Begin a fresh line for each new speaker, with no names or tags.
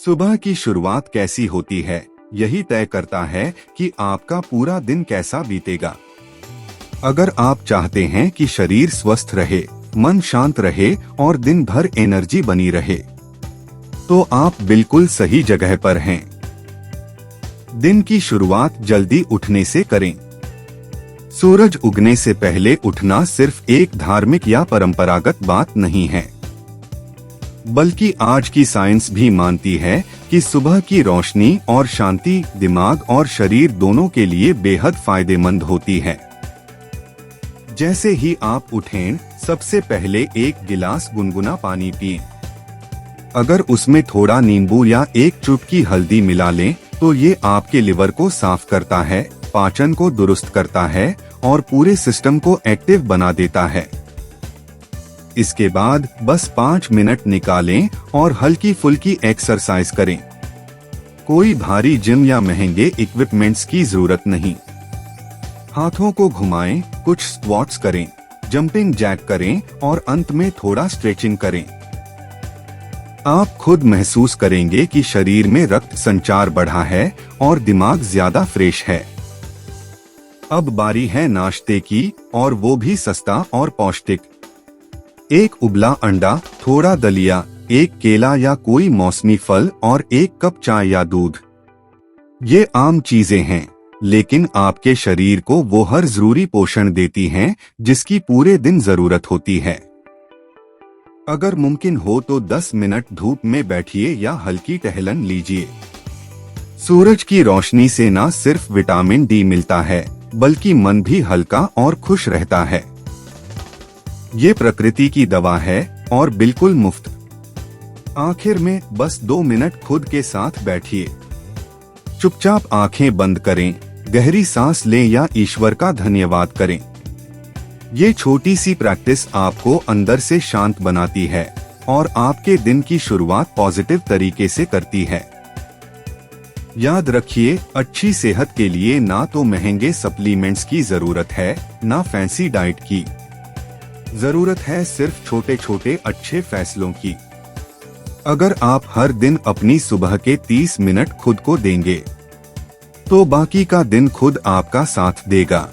सुबह की शुरुआत कैसी होती है, यही तय करता है कि आपका पूरा दिन कैसा बीतेगा। अगर आप चाहते हैं कि शरीर स्वस्थ रहे, मन शांत रहे और दिन भर एनर्जी बनी रहे, तो आप बिल्कुल सही जगह पर हैं। दिन की शुरुआत जल्दी उठने से करें। सूरज उगने से पहले उठना सिर्फ एक धार्मिक या परंपरागत बात नहीं है, बल्कि आज की साइंस भी मानती है कि सुबह की रोशनी और शांति दिमाग और शरीर दोनों के लिए बेहद फायदेमंद होती है। जैसे ही आप उठें, सबसे पहले एक गिलास गुनगुना पानी पिएं। अगर उसमें थोड़ा नींबू या एक चुटकी हल्दी मिला लें, तो ये आपके लिवर को साफ करता है, पाचन को दुरुस्त करता है और पूरे सिस्टम को एक्टिव बना देता है। इसके बाद बस 5 मिनट निकालें और हल्की फुल्की एक्सरसाइज करें। कोई भारी जिम या महंगे इक्विपमेंट्स की जरूरत नहीं। हाथों को घुमाएं, कुछ स्क्वाट्स करें, जंपिंग जैक करें और अंत में थोड़ा स्ट्रेचिंग करें। आप खुद महसूस करेंगे कि शरीर में रक्त संचार बढ़ा है और दिमाग ज्यादा फ्रेश है। अब बारी है नाश्ते की, और वो भी सस्ता और पौष्टिक। एक उबला अंडा, थोड़ा दलिया, एक केला या कोई मौसमी फल और एक कप चाय या दूध। ये आम चीजें हैं, लेकिन आपके शरीर को वो हर जरूरी पोषण देती हैं जिसकी पूरे दिन जरूरत होती है। अगर मुमकिन हो तो 10 मिनट धूप में बैठिए या हल्की टहलन लीजिए। सूरज की रोशनी से न सिर्फ विटामिन डी मिलता है, बल्कि मन भी हल्का और खुश रहता है। ये प्रकृति की दवा है और बिल्कुल मुफ्त। आखिर में बस 2 मिनट खुद के साथ बैठिए। चुपचाप आंखें बंद करें, गहरी सांस लें या ईश्वर का धन्यवाद करें। ये छोटी सी प्रैक्टिस आपको अंदर से शांत बनाती है और आपके दिन की शुरुआत पॉजिटिव तरीके से करती है। याद रखिए, अच्छी सेहत के लिए ना तो महंगे सप्लीमेंट्स की जरूरत है, ना फैंसी डाइट की। जरूरत है सिर्फ छोटे छोटे अच्छे फैसलों की। अगर आप हर दिन अपनी सुबह के 30 मिनट खुद को देंगे, तो बाकी का दिन खुद आपका साथ देगा।